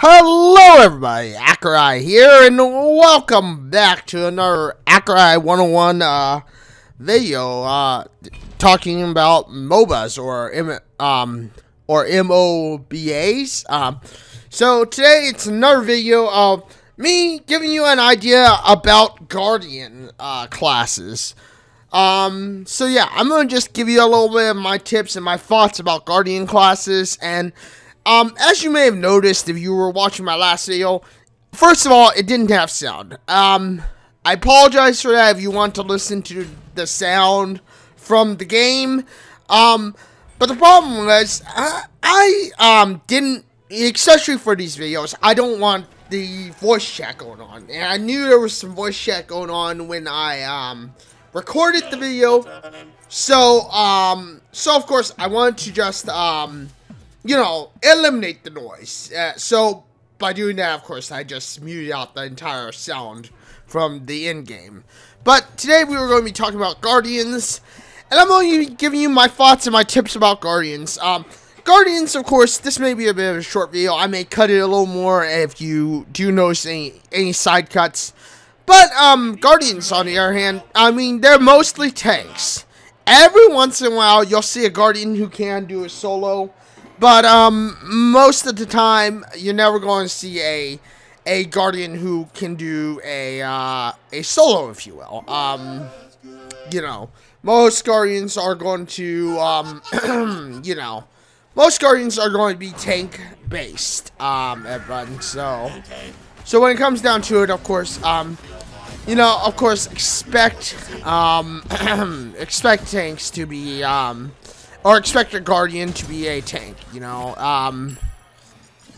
Hello everybody, Accureye here, and welcome back to another Accureye 101 video, talking about Mobas, or MOBAs. So today it's another video of me giving you an idea about Guardian, classes. So yeah, I'm gonna just give you a little bit of my tips and my thoughts about Guardian classes, and as you may have noticed if you were watching my last video, first of all, it didn't have sound. I apologize for that if you want to listen to the sound from the game. But the problem was, I didn't, especially for these videos, I don't want the voice chat going on. And I knew there was some voice chat going on when I, recorded the video. So of course, I wanted to just, you know, eliminate the noise. So by doing that, of course, I just muted out the entire sound from the end game. But today we were going to be talking about Guardians, and I'm going to be giving you my thoughts and my tips about Guardians. Guardians, of course, this may be a bit of a short video. I may cut it a little more if you do notice any side cuts. But Guardians, on the other hand, I mean, they're mostly tanks. Every once in a while, you'll see a Guardian who can do a solo. But most of the time, you're never going to see a Guardian who can do a solo, if you will. You know, most Guardians are going to you know, most Guardians are going to be tank based. Everyone. So when it comes down to it, of course, you know, of course, expect expect tanks to be or expect a Guardian to be a tank, you know.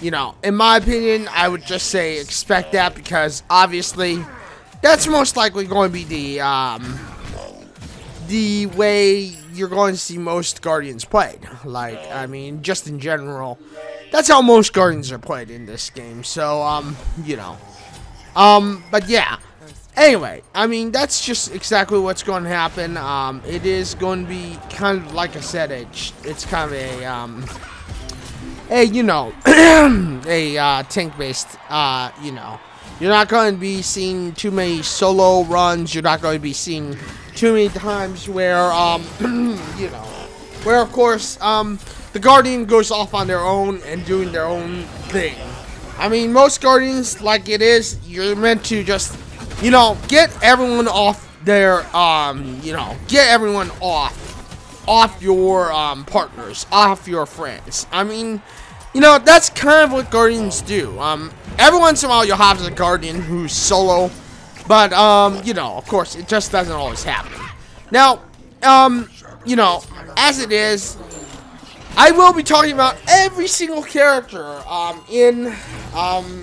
You know, in my opinion, I would just say expect that, because obviously that's most likely going to be the way you're going to see most Guardians played. Like, I mean, just in general, that's how most Guardians are played in this game. So, you know, but yeah. Anyway, I mean, that's just exactly what's going to happen. It is going to be kind of, like I said, it's kind of a you know, a tank-based, you know. You're not going to be seeing too many solo runs. You're not going to be seeing too many times where, you know, where, of course, the Guardian goes off on their own and doing their own thing. I mean, most Guardians, like it is, you're meant to just, you know, get everyone off their, you know, get everyone off your, partners, off your friends. I mean, you know, that's kind of what Guardians do. Every once in a while you'll have a Guardian who's solo, but, you know, of course, it just doesn't always happen. Now, you know, as it is, I will be talking about every single character, in,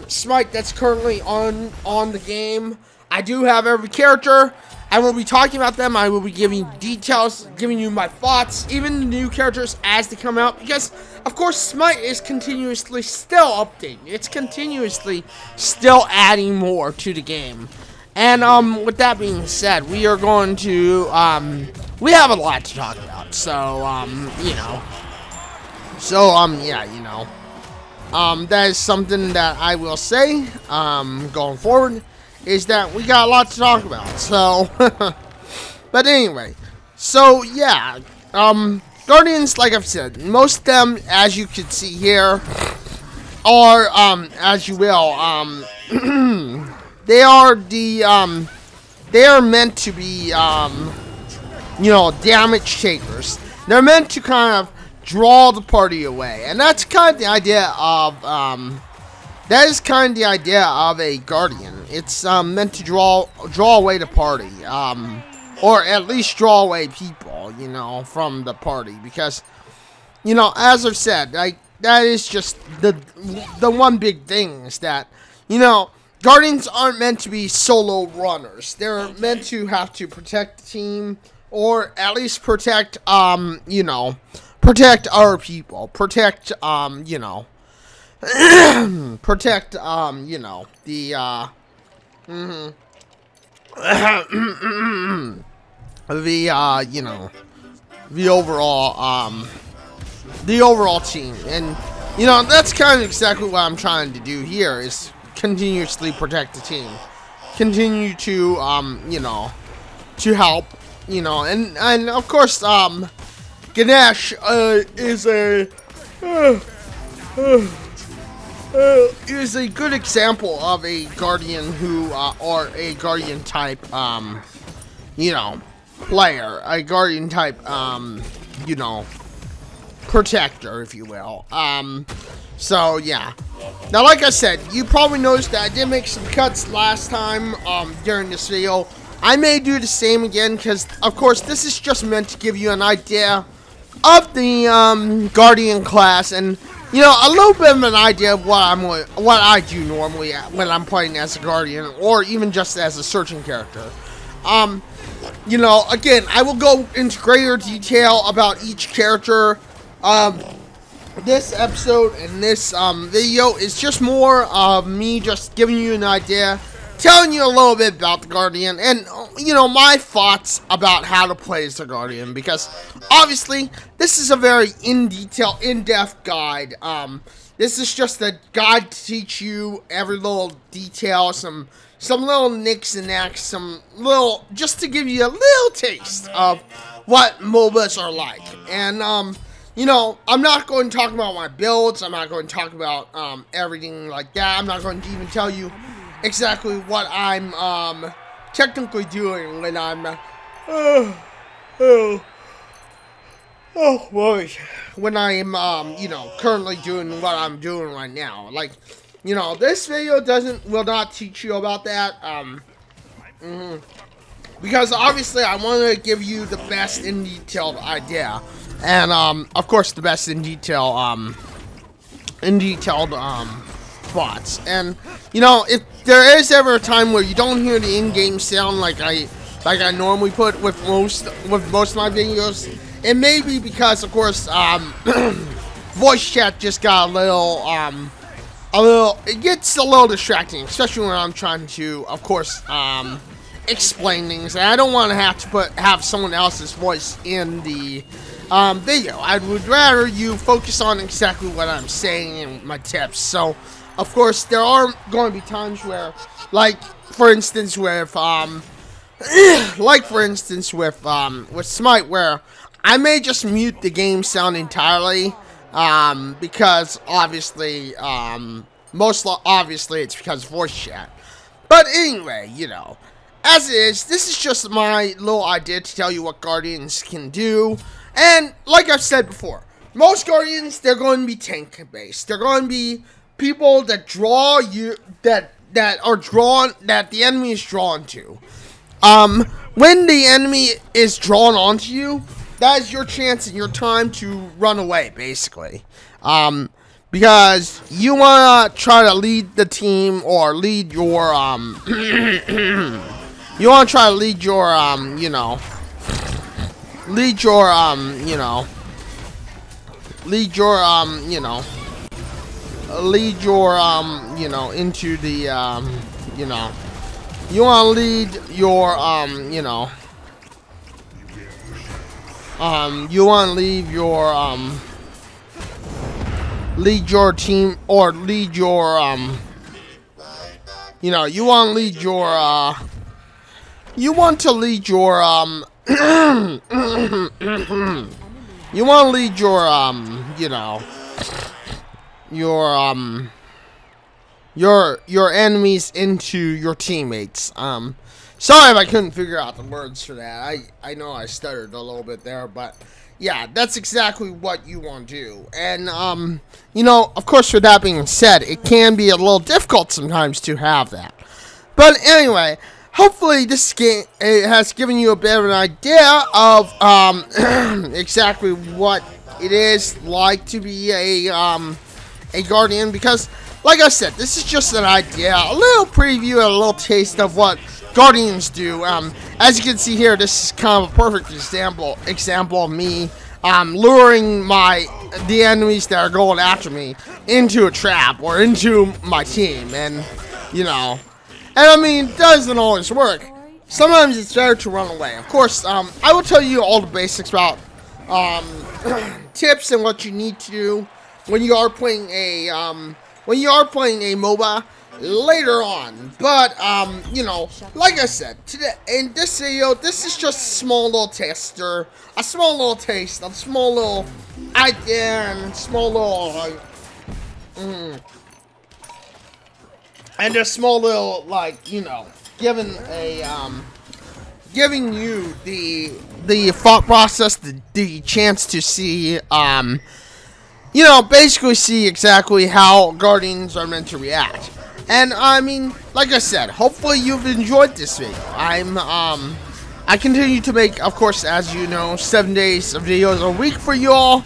Smite that's currently on the game. I do have every character. I will be talking about them. I will be giving details, giving you my thoughts, even the new characters as they come out, because, of course, Smite is continuously still updating. It's continuously still adding more to the game. And, with that being said, we are going to, we have a lot to talk about. So, you know. So, yeah, you know. That is something that I will say, going forward, is that we got a lot to talk about. So, but anyway, so yeah, Guardians, like I've said, most of them, as you can see here, are, as you will, they are meant to be, you know, damage takers. They're meant to kind of draw the party away, and that's kind of the idea of, that is kind of the idea of a Guardian. It's meant to draw away the party, or at least draw away people, you know, from the party, because, you know, as I've said, like, that is just the one big thing, is that, you know, Guardians aren't meant to be solo runners. They're meant to have to protect the team, or at least protect, you know, protect our people, protect, you know, protect, you know, the, you know, the overall team. And You know, that's kind of exactly what I'm trying to do here, is continuously protect the team. Continue to, you know, to help, you know, and of course, Ganesh, is a good example of a Guardian who, or a Guardian type, you know, player, a Guardian type, you know, protector, if you will. So yeah. Now, like I said, you probably noticed that I did make some cuts last time, during this video. I may do the same again, because, of course, this is just meant to give you an idea of the, Guardian class, and, you know, a little bit of an idea of what I do normally when I'm playing as a Guardian, or even just as a searching character. You know, again, I will go into greater detail about each character. This episode and this video is just more of me just giving you an idea, telling you a little bit about the Guardian, and, you know, my thoughts about how to play as the Guardian, because obviously this is a very in-depth guide. This is just a guide to teach you every little detail, some little nicks and knacks, just to give you a little taste of what Mobas are like. And, you know, I'm not going to talk about my builds. I'm not going to talk about, everything like that. I'm not going to even tell you exactly what I'm, technically doing when I'm, boy, when I'm, you know, currently doing what I'm doing right now. Like, you know, this video will not teach you about that, because obviously I want to give you the best in detailed idea. And, of course, the best in detailed thoughts. And, you know, if there is ever a time where you don't hear the in-game sound like I normally put with most of my videos, it may be because, of course, voice chat just got it gets a little distracting, especially when I'm trying to, of course, explain things. And I don't want to have someone else's voice in the video. I would rather you focus on exactly what I'm saying and my tips. So, of course, there are going to be times where, like, for instance, with Smite, where I may just mute the game sound entirely, because obviously, most obviously it's because of voice chat. But anyway, you know, as it is, this is just my little idea to tell you what Guardians can do. And like I've said before, most Guardians, they're going to be tank based. They're going to be people that draw you, that the enemy is drawn to. When the enemy is drawn onto you, that is your chance and your time to run away, basically. Because you want to try to lead the team, or lead your, you want to try to lead your, you know, into the, you know, you want to lead your, you want to lead your, lead your team, or lead your, you know, you want to lead your, you want to lead your, you want to lead your, you know, your enemies into your teammates. Sorry if I couldn't figure out the words for that. I know I stuttered a little bit there, but yeah, that's exactly what you want to do. And, you know, of course, with that being said, it can be a little difficult sometimes to have that. But anyway, hopefully this game has given you a bit of an idea of, exactly what it is like to be a Guardian, because, like I said, this is just an idea, a little preview, and a little taste of what Guardians do. As you can see here, this is kind of a perfect example of me luring the enemies that are going after me into a trap or into my team, and you know, and I mean, it doesn't always work. Sometimes it's better to run away. Of course, I will tell you all the basics about tips and what you need to do when you are playing a MOBA later on. But you know, like I said, today in this video, this is just a small little tester, a small little taste, a small little idea, and small little and a small little, like, you know, giving you the thought process, the chance to see, you know, basically see exactly how Guardians are meant to react. And I mean, like I said, hopefully you've enjoyed this video. I continue to make, of course, as you know, 7 days of videos a week for you all.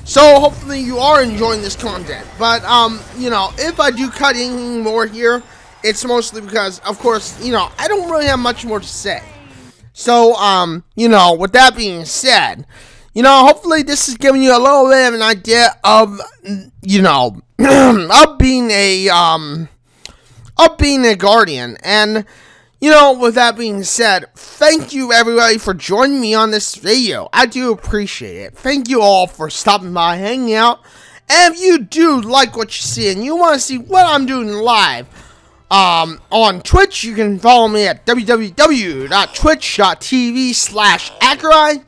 So hopefully you are enjoying this content. But, you know, if I do cut anything more here, it's mostly because, of course, you know, I don't really have much more to say. So, you know, with that being said, you know, hopefully this is giving you a little bit of an idea of, you know, of being a Guardian. And, you know, with that being said, thank you everybody for joining me on this video. I do appreciate it. Thank you all for stopping by, hanging out. And if you do like what you see and you want to see what I'm doing live on Twitch, you can follow me at www.twitch.tv/Accureye.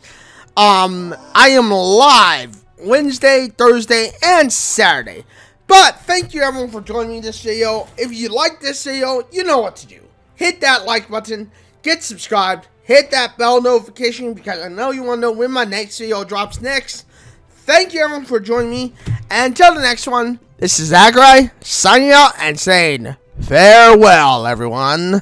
I am live Wednesday, Thursday, and Saturday. But thank you everyone for joining me in this video. If you like this video, you know what to do. Hit that like button, get subscribed, hit that bell notification because I know you want to know when my next video drops next. Thank you everyone for joining me. And until the next one, this is Accureye signing out and saying farewell, everyone.